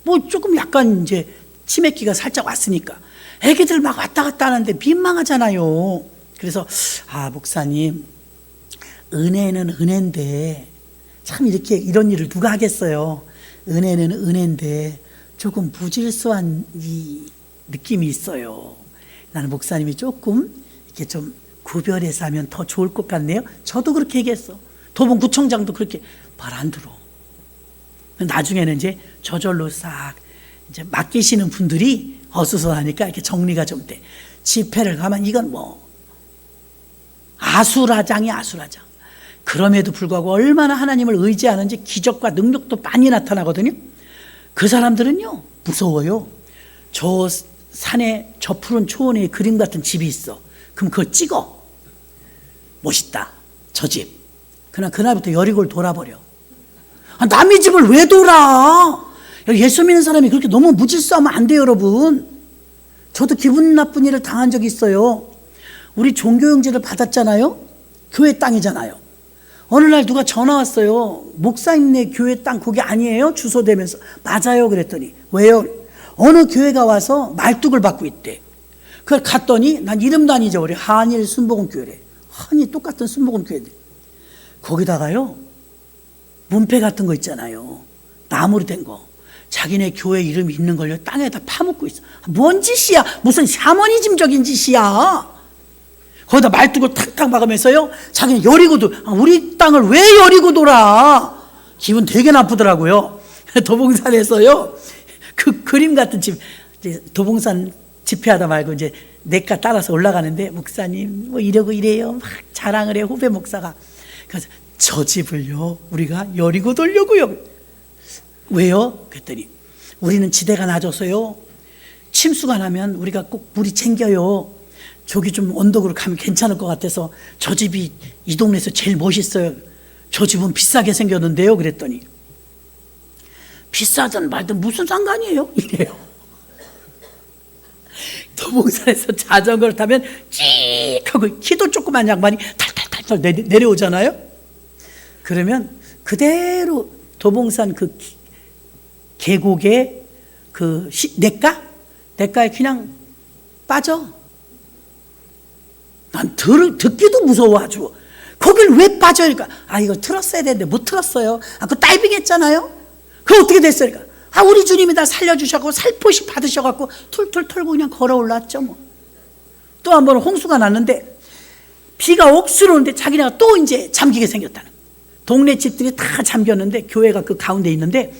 뭐 조금 약간 이제 치매기가 살짝 왔으니까. 애기들 막 왔다 갔다 하는데 민망하잖아요. 그래서 목사님, 은혜는 은혜인데 참 이런 일을 누가 하겠어요. 은혜는 은혜인데 조금 무질서한 이 느낌이 있어요. 나는 목사님이 조금 이렇게 좀 구별해서 하면 더 좋을 것 같네요. 저도 그렇게 얘기했어. 도봉구청장도 그렇게 말 안 들어. 나중에는 이제 저절로 싹 이제 맡기시는 분들이 어수선하니까 이렇게 정리가 좀 돼. 집회를 가면 이건 뭐 아수라장이야, 아수라장. 그럼에도 불구하고 얼마나 하나님을 의지하는지 기적과 능력도 많이 나타나거든요. 그 사람들은요, 무서워요. 저 산에, 저 푸른 초원에 그림 같은 집이 있어. 그럼 그걸 찍어. 멋있다, 저 집. 그날부터 여리고를 돌아버려. 남의 집을 왜 돌아? 예수 믿는 사람이 그렇게 너무 무질서하면 안 돼요, 여러분. 저도 기분 나쁜 일을 당한 적이 있어요. 우리 종교용지를 받았잖아요. 교회 땅이잖아요. 어느 날 누가 전화 왔어요. 목사님네 교회 땅 거기 아니에요? 주소 대면서. 맞아요. 그랬더니 왜요? 어느 교회가 와서 말뚝을 받고 있대. 그걸 갔더니 난 이름도 안 잊어버려. 한일 순복음교회래. 한이 똑같은 순복음교회들. 거기다가요, 문패 같은 거 있잖아요. 나무로 된 거. 자기네 교회 이름 있는 걸요, 땅에다 파묻고 있어. 뭔 짓이야? 무슨 샤머니즘적인 짓이야? 거기다 말뚝을 탁탁 박으면서요, 자기는 여리고도, 우리 땅을 왜 여리고 돌아? 기분 되게 나쁘더라고요. 도봉산에서요, 그 그림 같은 집, 이제 도봉산 집회하다 말고 이제 내가 따라서 올라가는데 목사님 뭐 이러고 이래요. 막 자랑을 해요. 후배 목사가. 그래서 저 집을요 우리가 여리고 돌려고요. 왜요? 그랬더니 우리는 지대가 낮아서요 침수가 나면 우리가 꼭 물이 챙겨요. 저기 좀 언덕으로 가면 괜찮을 것 같아서 저 집이 이 동네에서 제일 멋있어요. 저 집은 비싸게 생겼는데요. 그랬더니 비싸든 말든 무슨 상관이에요? 이래요. 도봉산에서 자전거를 타면 찌익 하고 키도 조그만 양반이 탈탈탈탈 내려오잖아요. 그러면 그대로 도봉산 그 계곡에 그 냇가에 그냥 빠져. 난 듣기도 무서워 아주. 거길 왜 빠져? 그러니까 이거 틀었어야 되는데 못 틀었어요. 그 다이빙 했잖아요. 그거 어떻게 됐어요? 그러니까 우리 주님이 다 살려주셔서 살포시 받으셔갖고 툴툴 털고 그냥 걸어 올랐죠 뭐. 또 한 번 홍수가 났는데 비가 억수로 오는데 자기네가 또 이제 잠기게 생겼다는 거예요. 동네 집들이 다 잠겼는데 교회가 그 가운데 있는데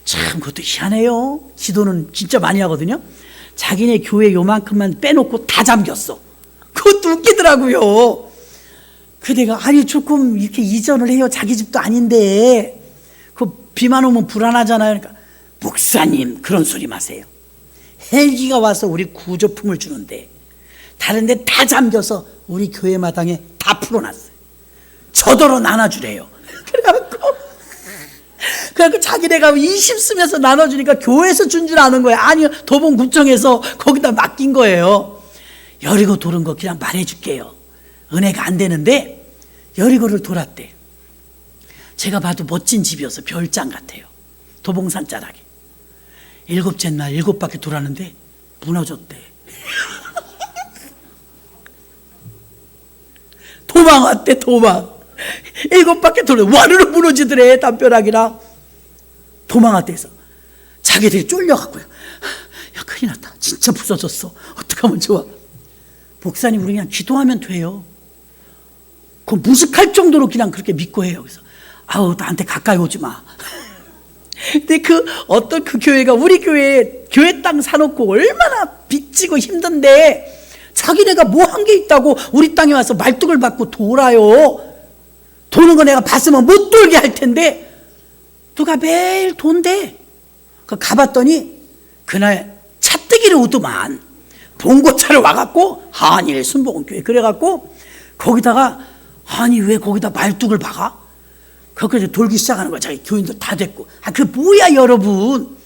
참 그것도 희한해요. 기도는 진짜 많이 하거든요. 자기네 교회 요만큼만 빼놓고 다 잠겼어. 그것도 웃기더라고요. 그대가 조금 이렇게 이전을 해요. 자기 집도 아닌데 그 비만 오면 불안하잖아요. 그러니까 목사님 그런 소리 마세요. 헬기가 와서 우리 구조품을 주는데 다른 데 다 잠겨서 우리 교회 마당에 다 풀어놨어요. 저더러 나눠주래요. 그래갖고 자기네가 20 쓰면서 나눠주니까 교회에서 준 줄 아는 거예요. 아니요, 도봉구청에서 거기다 맡긴 거예요. 여리고 도는 거 그냥 말해줄게요. 은혜가 안 되는데 여리고를 돌았대. 제가 봐도 멋진 집이어서 별장 같아요. 도봉산 자락에 7째 날 7바퀴 돌았는데 무너졌대. 도망왔대. 도망 7바퀴 돌려 와르르 무너지더래. 담벼락이랑 도망왔대. 해서 자기들이 쫄려갖고요, 야 큰일 났다, 진짜 부서졌어, 어떡하면 좋아. 목사님 우리 그냥 기도하면 돼요. 그 무식할 정도로 그냥 그렇게 믿고 해요. 그래서 나한테 가까이 오지 마. 근데 어떤 교회가 우리 교회 땅 사놓고 얼마나 빚지고 힘든데 자기네가 뭐 한 게 있다고 우리 땅에 와서 말뚝을 받고 돌아요. 도는 거 내가 봤으면 못 돌게 할 텐데 누가 매일 돈대. 가봤더니 그날 차뜨기를 오더만. 봉고차를 와갖고 한일 순복음교회 그래갖고 거기다가 왜 거기다 말뚝을 박아? 거기서 돌기 시작하는 거야. 자기 교인들 다 됐고. 그 뭐야 여러분.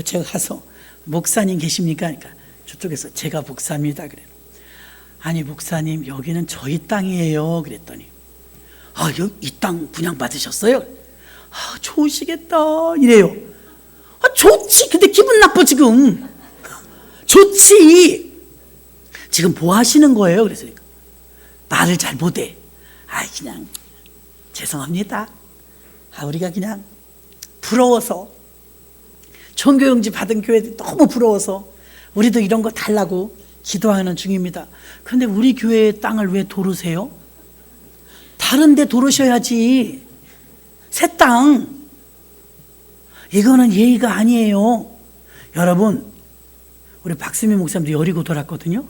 제가 가서 목사님 계십니까? 그러니까 저쪽에서 제가 목사입니다. 그래. 목사님 여기는 저희 땅이에요. 그랬더니 이 땅 분양 받으셨어요? 좋으시겠다 이래요. 좋지. 근데 기분 나빠 지금. 좋지. 지금 뭐 하시는 거예요? 그래서 말을 잘 못해. 그냥 죄송합니다. 우리가 그냥 부러워서 종교용지 받은 교회들 너무 부러워서 우리도 이런 거 달라고 기도하는 중입니다. 그런데 우리 교회의 땅을 왜 도르세요? 다른 데 도르셔야지. 새 땅. 이거는 예의가 아니에요. 여러분, 우리 박수미 목사님도 여리고 돌았거든요.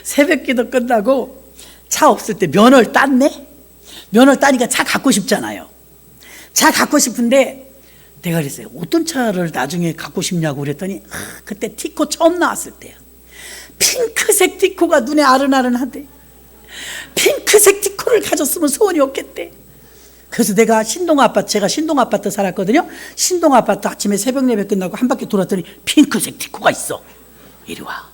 새벽기도 끝나고 차 없을 때 면허를 땄네. 면허를 따니까 차 갖고 싶잖아요. 차 갖고 싶은데 내가 그랬어요. 어떤 차를 나중에 갖고 싶냐고 그랬더니 그때 티코 처음 나왔을 때야. 핑크색 티코가 눈에 아른아른하대. 핑크색 티코를 가졌으면 소원이 없겠대. 그래서 내가 제가 신동 아파트 살았거든요. 신동 아파트 아침에 새벽 예배 끝나고 한 바퀴 돌았더니 핑크색 티코가 있어. 이리 와.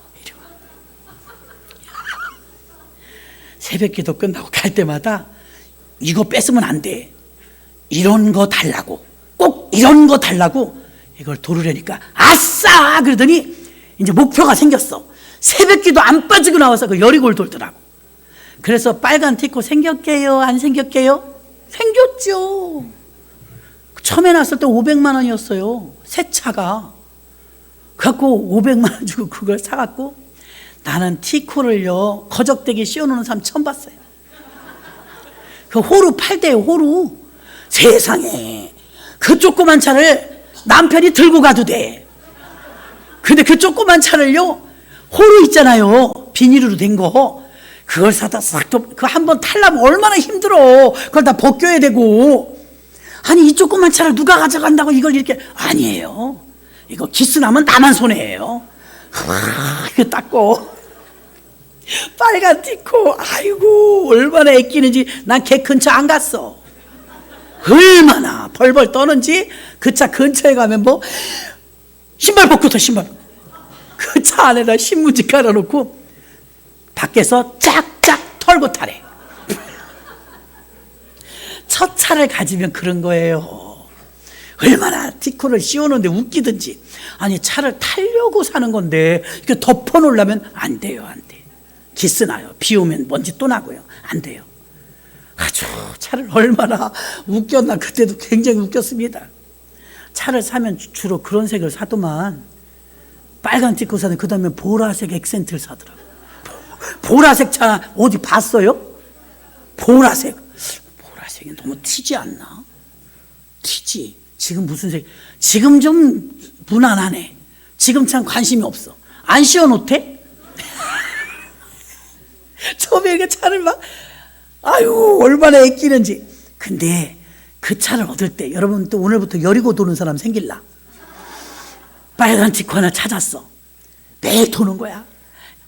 새벽 기도 끝나고 갈 때마다 이거 뺏으면 안 돼. 이런 거 달라고. 꼭 이런 거 달라고 이걸 도르려니까 아싸! 그러더니 이제 목표가 생겼어. 새벽 기도 안 빠지고 나와서 여리고를 돌더라고. 그래서 빨간 티코 생겼게요? 안 생겼게요? 생겼죠. 처음에 났을 때 500만 원이었어요. 새 차가. 그래갖고 500만 원 주고 그걸 사갖고 나는 티코를요 거적대기 씌워놓는 사람 처음 봤어요. 호루 팔대요. 호루. 세상에 그 조그만 차를 남편이 들고 가도 돼. 근데 그 조그만 차를요, 호루 있잖아요, 비닐로 된 거, 그걸 사다 싹, 그거 한번 타려면 얼마나 힘들어. 그걸 다 벗겨야 되고. 아니, 이 조그만 차를 누가 가져간다고 이걸 이렇게. 아니에요. 이거 기스 나면 나만 손해예요. 이거 닦고. 빨간 티코, 아이고, 얼마나 애끼는지. 난 걔 근처 안 갔어. 얼마나 벌벌 떠는지. 그 차 근처에 가면 뭐, 신발 벗고 더 신발. 그 차 안에다 신문지 깔아놓고, 밖에서 쫙쫙 털고 타래. 첫 차를 가지면 그런 거예요. 얼마나 티코를 씌우는데 웃기든지. 아니, 차를 타려고 사는 건데 이렇게 덮어놓으려면 안 돼요. 안 돼. 기스 나요. 비 오면 먼지 또 나고요. 안 돼요. 아주 차를 얼마나 웃겼나. 그때도 굉장히 웃겼습니다. 차를 사면 주로 그런 색을 사더만, 빨간 티코 사는, 그 다음에 보라색 액센트를 사더라고요. 보라색 차 어디 봤어요? 보라색이 너무 튀지 않나? 튀지. 지금 무슨 색? 지금 좀 무난하네. 지금 참 관심이 없어. 안 씌워놓대? 처음에 그 차를 막, 아유, 얼마나 애끼는지. 근데 그 차를 얻을 때, 여러분 또 오늘부터 여리고 도는 사람 생길라. 빨간 티코 하나 찾았어. 매일 도는 거야.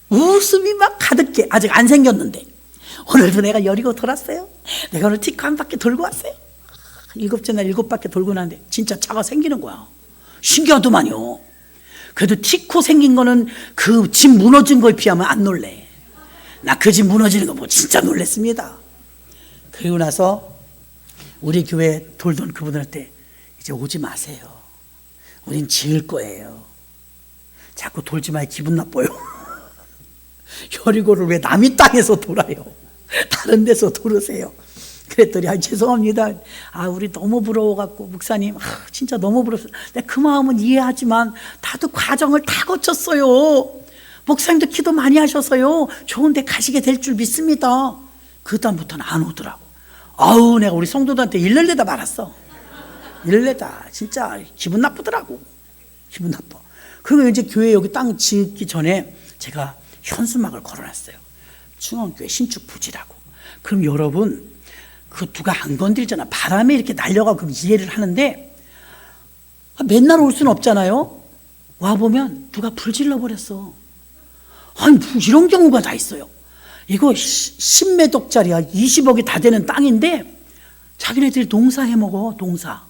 웃음이 막 가득해. 아직 안 생겼는데. 오늘도 내가 여리고 돌았어요. 내가 오늘 티코 한 바퀴 돌고 왔어요. 7째 날 7바퀴 돌고 나는데 진짜 차가 생기는 거야. 신기하더만요. 그래도 티코 생긴 거는 그 집 무너진 거에 비하면 안 놀래. 나 그 집 무너지는 거 보고 진짜 놀랬습니다. 그리고 나서 우리 교회 돌던 그분한테, 이제 오지 마세요. 우린 지을 거예요. 자꾸 돌지 마요. 기분 나빠요. 여리고를 왜 남의 땅에서 돌아요? 다른 데서 돌으세요. 그랬더니, 죄송합니다. 우리 너무 부러워갖고, 목사님, 진짜 너무 부러웠어요. 내가 그 마음은 이해하지만, 다들 과정을 다 거쳤어요. 목사님도 기도 많이 하셔서요, 좋은 데 가시게 될 줄 믿습니다. 그 다음부터는 안 오더라고. 내가 우리 성도들한테 일을 내다 말았어. 일을 내다. 진짜 기분 나쁘더라고. 기분 나빠. 그리고 이제 교회 여기 땅 짓기 전에 제가 현수막을 걸어놨어요. 충원교회 신축 부지라고. 그럼 여러분, 그 누가 안 건들잖아. 바람에 이렇게 날려가고 그럼 이해를 하는데, 맨날 올 수는 없잖아요. 와보면 누가 불 질러버렸어. 아니, 이런 경우가 다 있어요. 이거 10매독짜리야. 20억이 다 되는 땅인데, 자기네들이 농사해 먹어. 농사.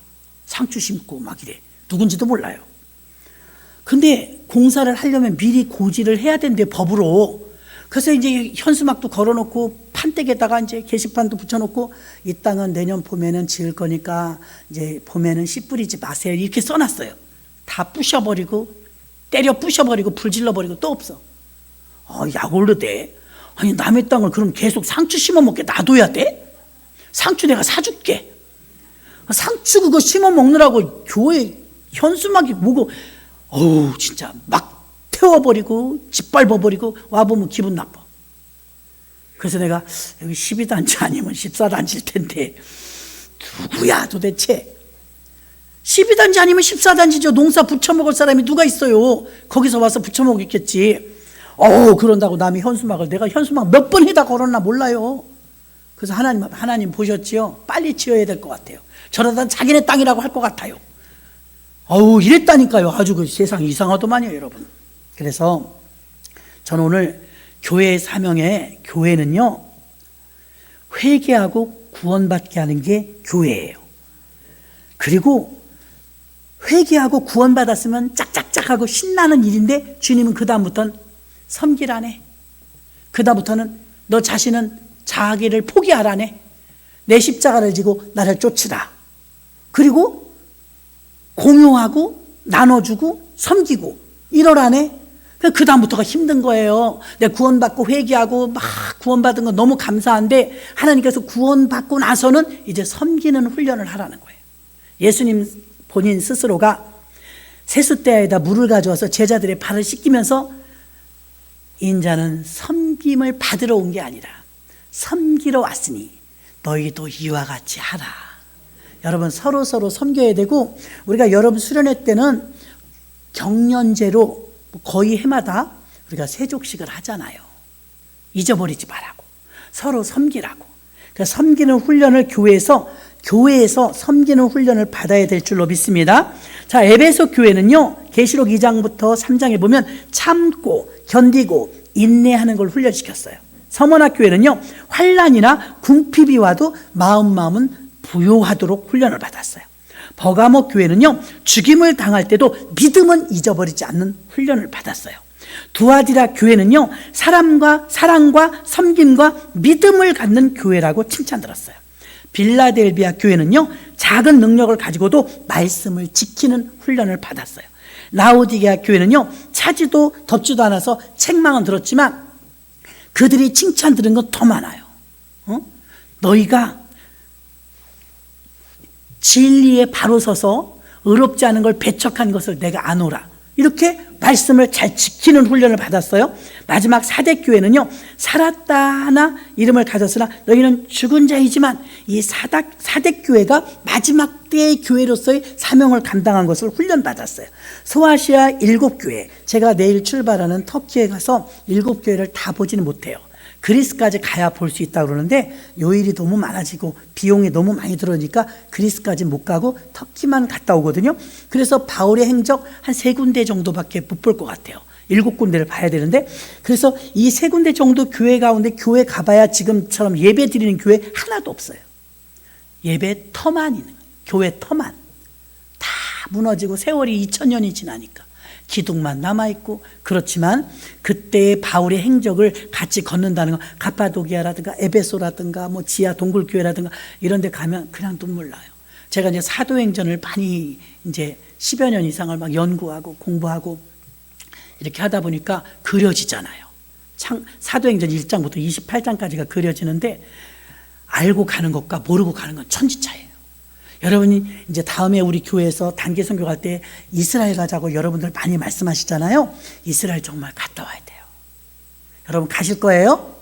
상추 심고 막 이래. 누군지도 몰라요. 근데 공사를 하려면 미리 고지를 해야 된대, 법으로. 그래서 이제 현수막도 걸어놓고 판댁에다가 이제 게시판도 붙여놓고, 이 땅은 내년 봄에는 지을 거니까 이제 봄에는 씨 뿌리지 마세요. 이렇게 써놨어요. 다 부셔버리고, 때려 부셔버리고, 불질러버리고 또 없어. 약올로 돼. 아니, 남의 땅을 그럼 계속 상추 심어 먹게 놔둬야 돼? 상추 내가 사줄게. 상추 그거 심어 먹느라고 교회 현수막이 뭐고, 진짜 막 태워버리고 짓밟아버리고 와보면 기분 나빠. 그래서 내가 여기 12단지 아니면 14단지일 텐데 누구야 도대체. 12단지 아니면 14단지죠. 농사 부쳐먹을 사람이 누가 있어요. 거기서 와서 부쳐먹겠지. 그런다고 남이 현수막을, 내가 현수막 몇 번 해다 걸었나 몰라요. 그래서 하나님 보셨지요? 빨리 지어야 될 것 같아요. 저러다 자기네 땅이라고 할 것 같아요. 이랬다니까요. 아주 그 세상 이상하더만요, 여러분. 그래서 저는 오늘 교회의 사명에, 교회는요, 회개하고 구원받게 하는 게 교회예요. 그리고 회개하고 구원받았으면 짝짝짝하고 신나는 일인데, 주님은 그 다음부터는 섬기라네. 그 다음부터는 너 자신은 자기를 포기하라네. 내 십자가를 지고 나를 쫓으라. 그리고 공유하고 나눠주고 섬기고 이러라네. 그 다음부터가 힘든 거예요. 내가 구원받고 회개하고 막 구원받은 건 너무 감사한데, 하나님께서 구원받고 나서는 이제 섬기는 훈련을 하라는 거예요. 예수님 본인 스스로가 세숫대야에다 물을 가져와서 제자들의 발을 씻기면서, 인자는 섬김을 받으러 온 게 아니라 섬기러 왔으니 너희도 이와 같이 하라. 여러분 서로 섬겨야 되고, 우리가 여러분 수련회 때는 경년제로 거의 해마다 우리가 세족식을 하잖아요. 잊어버리지 말라고, 서로 섬기라고. 그러니까 섬기는 훈련을 교회에서 섬기는 훈련을 받아야 될 줄로 믿습니다. 자, 에베소 교회는요, 계시록 2장부터 3장에 보면 참고 견디고 인내하는 걸 훈련시켰어요. 서머나 교회는요, 환난이나 궁핍이 와도 마음은 부요하도록 훈련을 받았어요. 버가모 교회는요, 죽임을 당할 때도 믿음은 잊어버리지 않는 훈련을 받았어요. 두아디라 교회는요, 사랑과 섬김과 믿음을 갖는 교회라고 칭찬들었어요. 빌라델비아 교회는요, 작은 능력을 가지고도 말씀을 지키는 훈련을 받았어요. 라오디게아 교회는요, 차지도 덥지도 않아서 책망은 들었지만 그들이 칭찬 들은 건 더 많아요. 너희가 진리에 바로 서서 의롭지 않은 걸 배척한 것을 내가 아노라. 이렇게 말씀을 잘 지키는 훈련을 받았어요. 마지막 사대교회는요, 살았다 하나 이름을 가졌으나 너희는 죽은 자이지만, 이 사대교회가 마지막 때의 교회로서의 사명을 감당한 것을 훈련받았어요. 소아시아 7교회, 제가 내일 출발하는 터키에 가서 7교회를 다 보지는 못해요. 그리스까지 가야 볼 수 있다고 그러는데 요일이 너무 많아지고 비용이 너무 많이 들어오니까 그리스까지 못 가고 터키만 갔다 오거든요. 그래서 바울의 행적 한 3군데 정도밖에 못 볼 것 같아요. 7군데를 봐야 되는데, 그래서 이 3군데 정도 교회 가운데 교회 가봐야 지금처럼 예배 드리는 교회 하나도 없어요. 예배 터만 있는 거예요. 교회 터만. 다 무너지고 세월이 2000년이 지나니까 기둥만 남아있고. 그렇지만 그때의 바울의 행적을 같이 걷는다는 거, 가파도기아라든가 에베소라든가 뭐 지하 동굴교회라든가 이런 데 가면 그냥 눈물 나요. 제가 이제 사도행전을 많이 이제 10여 년 이상을 막 연구하고 공부하고 이렇게 하다 보니까 그려지잖아요. 사도행전 1장부터 28장까지가 그려지는데, 알고 가는 것과 모르고 가는 건 천지차예요. 여러분이 이제 다음에 우리 교회에서 단기 선교 갈 때 이스라엘 가자고 여러분들 많이 말씀하시잖아요. 이스라엘 정말 갔다 와야 돼요. 여러분 가실 거예요?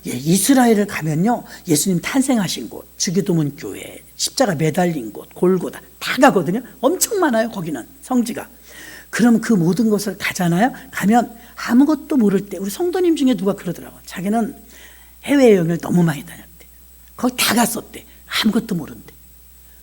예, 이스라엘을 가면요, 예수님 탄생하신 곳, 주기도문 교회, 십자가 매달린 곳, 골고다 다 가거든요. 엄청 많아요, 거기는 성지가. 그럼 그 모든 것을 가잖아요. 가면 아무것도 모를 때, 우리 성도님 중에 누가 그러더라고요. 자기는 해외여행을 너무 많이 다녔대. 거기 다 갔었대. 아무것도 모른대.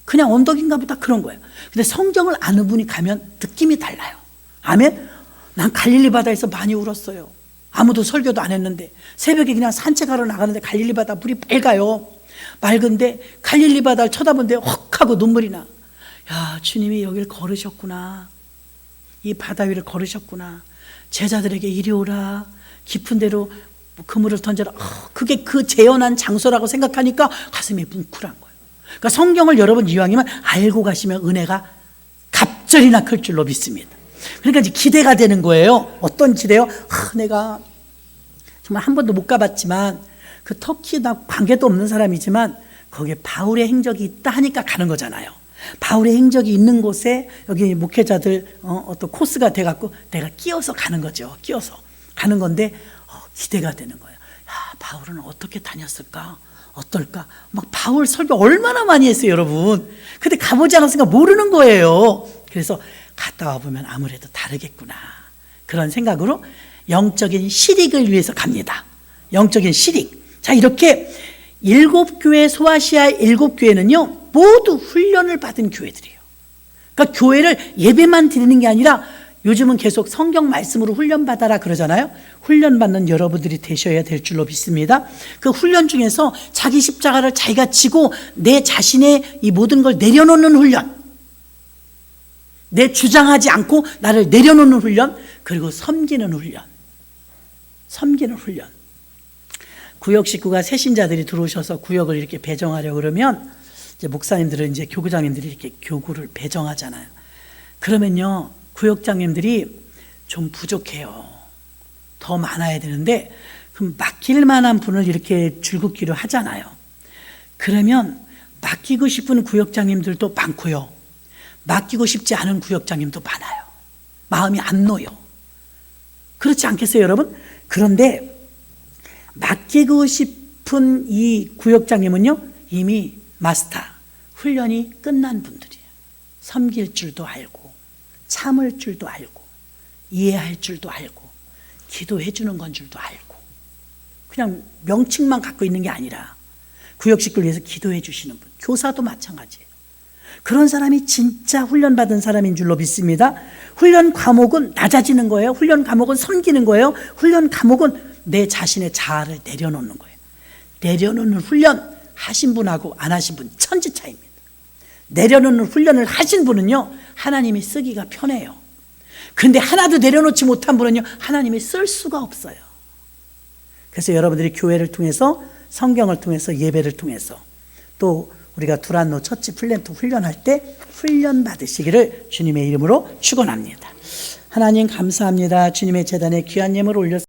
그냥 언덕인가 보다, 그런 거예요. 근데 성경을 아는 분이 가면 느낌이 달라요. 아멘? 난 갈릴리 바다에서 많이 울었어요. 아무도 설교도 안 했는데 새벽에 그냥 산책하러 나가는데 갈릴리 바다 물이 밝아요. 맑은데 갈릴리 바다를 쳐다보는데 헉 하고 눈물이 나. 야, 주님이 여길 걸으셨구나. 이 바다 위를 걸으셨구나. 제자들에게 이리 오라. 깊은 데로 그물을 던져라. 그게 그 재현한 장소라고 생각하니까 가슴이 뭉클한 거예요. 그러니까 성경을 여러분 이왕이면 알고 가시면 은혜가 갑절이나 클 줄로 믿습니다. 그러니까 이제 기대가 되는 거예요. 어떤 기대요? 내가 정말 한 번도 못 가봤지만, 그 터키나 관계도 없는 사람이지만 거기에 바울의 행적이 있다 하니까 가는 거잖아요. 바울의 행적이 있는 곳에 여기 목회자들 어떤 코스가 돼갖고 내가 끼어서 가는 거죠. 끼어서 가는 건데 기대가 되는 거예요. 야, 바울은 어떻게 다녔을까? 어떨까? 막 바울 설교 얼마나 많이 했어요, 여러분. 근데 가보지 않았으니까 모르는 거예요. 그래서 갔다 와보면 아무래도 다르겠구나, 그런 생각으로 영적인 실익을 위해서 갑니다. 영적인 실익. 자, 이렇게 7교회, 소아시아 7교회는요 모두 훈련을 받은 교회들이에요. 그러니까 교회를 예배만 드리는 게 아니라 요즘은 계속 성경 말씀으로 훈련받아라 그러잖아요. 훈련받는 여러분들이 되셔야 될 줄로 믿습니다. 그 훈련 중에서 자기 십자가를 자기가 지고 내 자신의 이 모든 걸 내려놓는 훈련, 내 주장하지 않고 나를 내려놓는 훈련, 그리고 섬기는 훈련. 섬기는 훈련. 구역 식구가 새신자들이 들어오셔서 구역을 이렇게 배정하려고 그러면 이제 목사님들은, 이제 교구장님들이 이렇게 교구를 배정하잖아요. 그러면요 구역장님들이 좀 부족해요. 더 많아야 되는데, 그럼 맡길 만한 분을 이렇게 줄긋기로 하잖아요. 그러면 맡기고 싶은 구역장님들도 많고요, 맡기고 싶지 않은 구역장님도 많아요. 마음이 안 놓여. 그렇지 않겠어요, 여러분? 그런데 맡기고 싶은 이 구역장님은요 이미 마스터, 훈련이 끝난 분들이에요. 섬길 줄도 알고, 참을 줄도 알고, 이해할 줄도 알고, 기도해 주는 건 줄도 알고, 그냥 명칭만 갖고 있는 게 아니라 구역 식구를 위해서 기도해 주시는 분, 교사도 마찬가지예요. 그런 사람이 진짜 훈련받은 사람인 줄로 믿습니다. 훈련 과목은 낮아지는 거예요. 훈련 과목은 섬기는 거예요. 훈련 과목은 내 자신의 자아를 내려놓는 거예요. 내려놓는 훈련 하신 분하고 안 하신 분 천지 차이입니다. 내려놓는 훈련을 하신 분은요, 하나님이 쓰기가 편해요. 그런데 하나도 내려놓지 못한 분은요, 하나님이 쓸 수가 없어요. 그래서 여러분들이 교회를 통해서, 성경을 통해서, 예배를 통해서, 또 우리가 두란노 처치 플랜트 훈련할 때 훈련 받으시기를 주님의 이름으로 축원합니다. 하나님 감사합니다. 주님의 제단에 귀한 예물을 올렸습니다.